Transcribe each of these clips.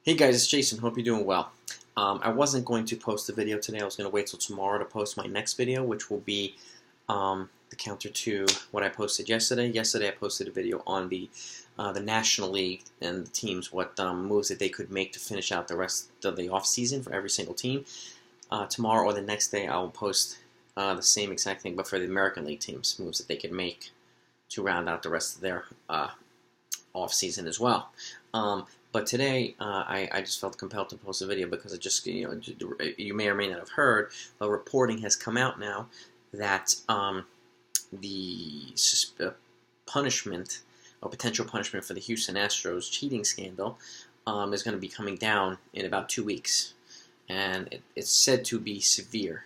Hey guys, it's Jason. Hope you're doing well. I wasn't going to post the video today. I was going to wait till tomorrow to post my next video, which will be the counter to what I posted yesterday. Yesterday I posted a video on the National League and the teams, what moves that they could make to finish out the rest of the off season for every single team. Tomorrow or the next day I will post the same exact thing, but for the American League teams, moves that they could make to round out the rest of their off season as well. But today, I just felt compelled to post a video because it just, you may or may not have heard, but reporting has come out now that the punishment or potential punishment for the Houston Astros cheating scandal is going to be coming down in about 2 weeks, and it's said to be severe.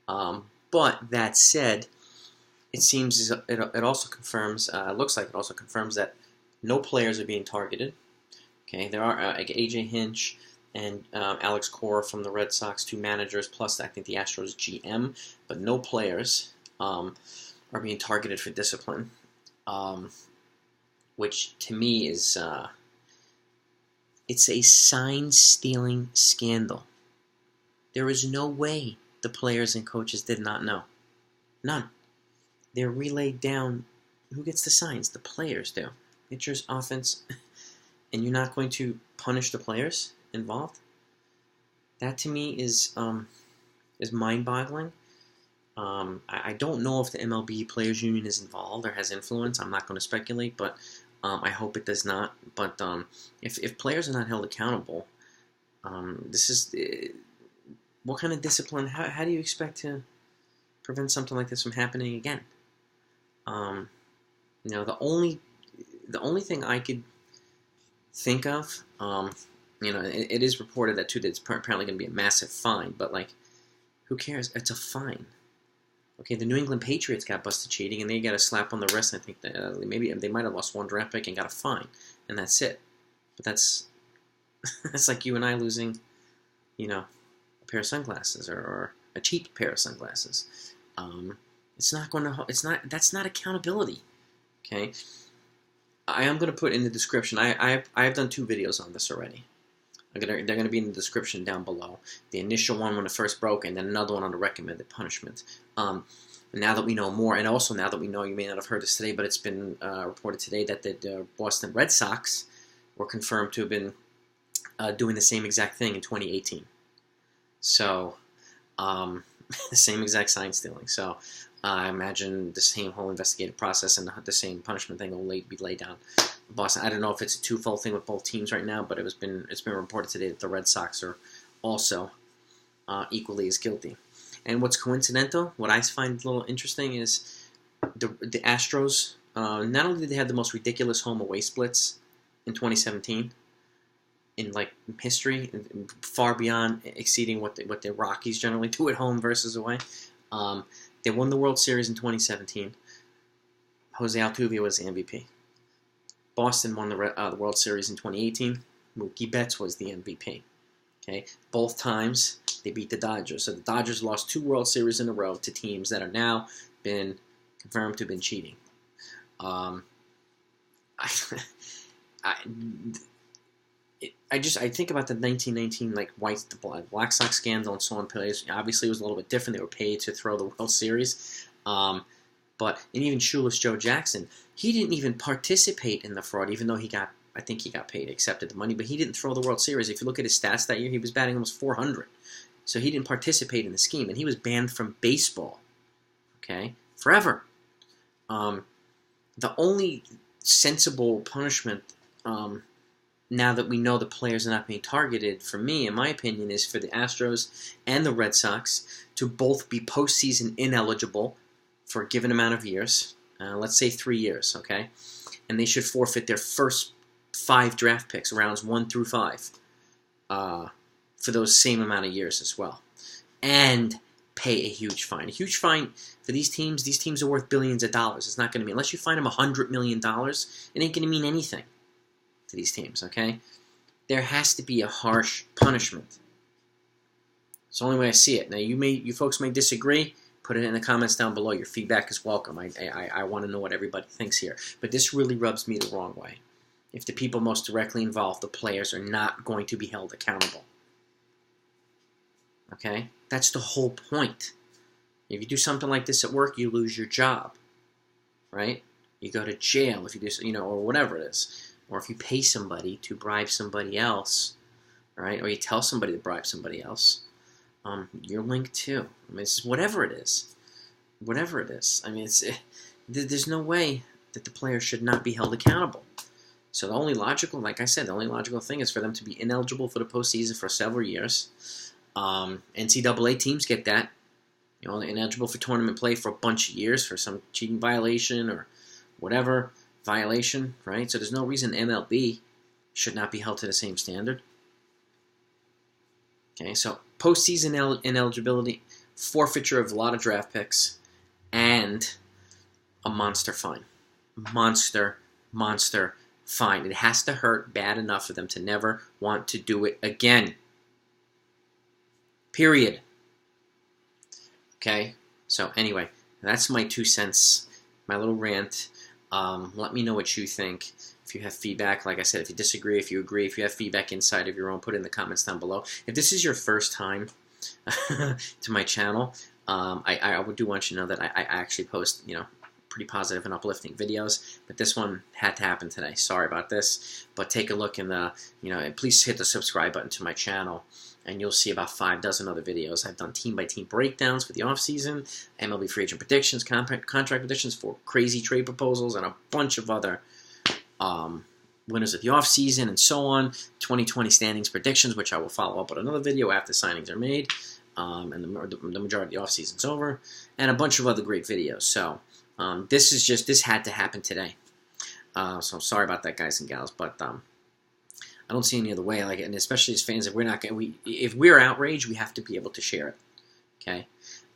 But that said, it seems it also confirms, looks like it also confirms that no players are being targeted. Okay, there are like A.J. Hinch and Alex Cora from the Red Sox, two managers, plus I think the Astros GM, but no players are being targeted for discipline, which to me is it's a sign-stealing scandal. There is no way the players and coaches did not know. None. They're relayed down. Who gets the signs? The players do. Pitchers, offense. And you're not going to punish the players involved? That to me is mind-boggling. I don't know if the MLB Players Union is involved or has influence. I'm not going to speculate, but I hope it does not. But if players are not held accountable, this is what kind of discipline? How do you expect to prevent something like this from happening again? The only thing I could think of, it is reported that too that it's apparently going to be a massive fine, but like, who cares? It's a fine. Okay, the New England Patriots got busted cheating, and they got a slap on the wrist. I think that maybe they might have lost one draft pick and got a fine, and that's it. But that's that's like you and I losing, a pair of sunglasses or a cheap pair of sunglasses. It's not going to. It's not. That's not accountability. Okay. I am going to put in the description. I have done 2 videos on this already. They're going to be in the description down below. The initial one when it first broke, and then another one on the recommended punishment. Now that we know more, and also now that we know, you may not have heard this today, but it's been reported today that the Boston Red Sox were confirmed to have been doing the same exact thing in 2018. So, the same exact sign stealing. So, I imagine the same whole investigative process and the same punishment thing will be laid down. Boston. I don't know if it's a twofold thing with both teams right now, but it's been reported today that the Red Sox are also equally as guilty. And what's coincidental, what I find a little interesting, is the Astros. Not only did they have the most ridiculous home-away splits in 2017 in history, far beyond exceeding what the Rockies generally do at home versus away. They won the World Series in 2017. Jose Altuve was the MVP. Boston won the World Series in 2018. Mookie Betts was the MVP. Okay, both times they beat the Dodgers. So the Dodgers lost 2 World Series in a row to teams that are now been confirmed to have been cheating. I think about the 1919 the Black Sox scandal and so on. Players obviously it was a little bit different. They were paid to throw the World Series, and even Shoeless Joe Jackson, he didn't even participate in the fraud, even though I think he got paid, accepted the money, but he didn't throw the World Series. If you look at his stats that year, he was batting almost 400, so he didn't participate in the scheme, and he was banned from baseball. Okay, forever. The only sensible punishment. Now that we know the players are not being targeted, for me, in my opinion, is for the Astros and the Red Sox to both be postseason ineligible for a given amount of years. Let's say 3 years, okay? And they should forfeit their first 5 draft picks, rounds 1 through 5, for those same amount of years as well. And pay a huge fine. A huge fine for these teams are worth billions of dollars. It's not going to be, unless you fine them $100 million, it ain't going to mean anything to these teams, okay? There has to be a harsh punishment. It's the only way I see it. Now, you folks may disagree. Put it in the comments down below. Your feedback is welcome. I want to know what everybody thinks here. But this really rubs me the wrong way. if the people most directly involved, the players, are not going to be held accountable. Okay? That's the whole point. If you do something like this at work, you lose your job. Right? You go to jail if you do, or whatever it is. Or if you pay somebody to bribe somebody else, right? Or you tell somebody to bribe somebody else, you're linked too. I mean, it's whatever it is. Whatever it is. I mean, there's no way that the players should not be held accountable. So the only logical, like I said, the only logical thing is for them to be ineligible for the postseason for several years. NCAA teams get that. They're ineligible for tournament play for a bunch of years for some cheating violation or whatever violation, right? So there's no reason MLB should not be held to the same standard. Okay, so postseason ineligibility, forfeiture of a lot of draft picks, and a monster fine. Monster fine. It has to hurt bad enough for them to never want to do it again. Period. Okay, so anyway, that's my 2 cents, my little rant. Let me know what you think. If you have feedback, like I said, if you disagree, if you agree, if you have feedback inside of your own, put it in the comments down below. If this is your first time to my channel, I do want you to know that I actually post, pretty positive and uplifting videos, but this one had to happen today. Sorry about this, but take a look in the, and please hit the subscribe button to my channel, and you'll see about 5 dozen other videos. I've done team-by-team breakdowns for the offseason, MLB free agent predictions, contract predictions for crazy trade proposals, and a bunch of other winners of the offseason and so on, 2020 standings predictions, which I will follow up with another video after signings are made, and the majority of the offseason's over, and a bunch of other great videos. So this had to happen today. So I'm sorry about that, guys and gals, but I don't see any other way. And especially as fans, if we're outraged, we have to be able to share it. Okay,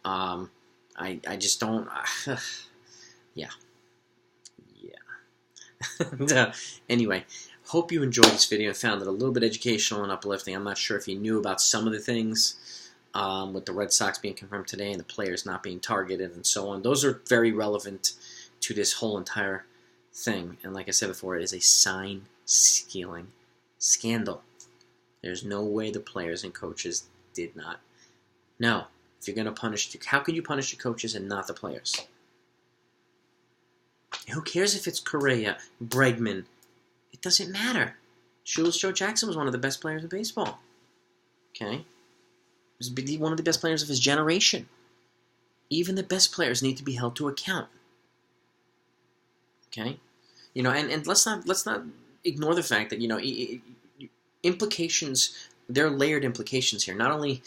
I just don't. Yeah. Anyway, hope you enjoyed this video and found it a little bit educational and uplifting. I'm not sure if you knew about some of the things with the Red Sox being confirmed today and the players not being targeted and so on. Those are very relevant to this whole entire thing. And like I said before, it is a sign-stealing scandal. There's no way the players and coaches did not know. If you're going to punish, how can you punish the coaches and not the players? Who cares if it's Correa, Bregman? It doesn't matter. Joe Jackson was one of the best players in baseball. Okay? He was one of the best players of his generation. Even the best players need to be held to account. Okay? And let's not ignore the fact that, implications, there are layered implications here. Not only,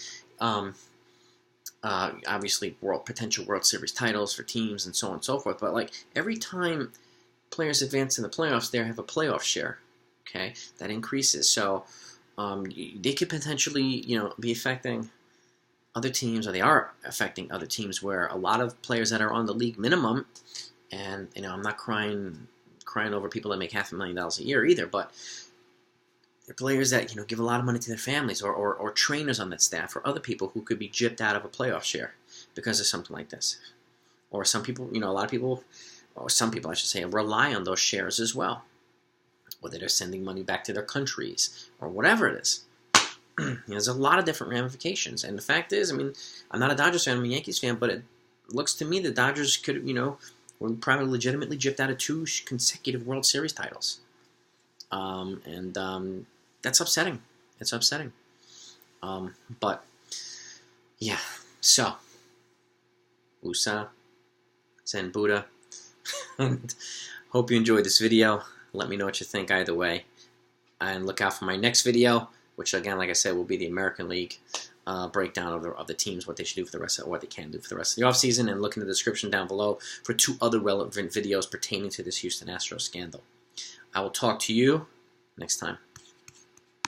obviously, potential World Series titles for teams and so on and so forth, but every time players advance in the playoffs, they have a playoff share. Okay? That increases. So they could potentially, be affecting other teams, or they are affecting other teams where a lot of players that are on the league minimum, and, I'm not crying over people that make $500,000 a year either, but they're players that, give a lot of money to their families, or trainers on that staff, or other people who could be gypped out of a playoff share because of something like this. Or some people, a lot of people, or some people I should say, rely on those shares as well. Whether they're sending money back to their countries, or whatever it is. There's a lot of different ramifications. And the fact is, I'm not a Dodgers fan, I'm a Yankees fan, but it looks to me the Dodgers could, were probably legitimately gypped out of 2 consecutive World Series titles. That's upsetting. It's upsetting. But, yeah. So, Usa, Zen Buddha. Hope you enjoyed this video. Let me know what you think either way. And look out for my next video, which again, like I said, will be the American League breakdown of the teams, what they should do for the rest of, what they can do for the rest of the offseason, and look in the description down below for 2 other relevant videos pertaining to this Houston Astros scandal. I will talk to you next time.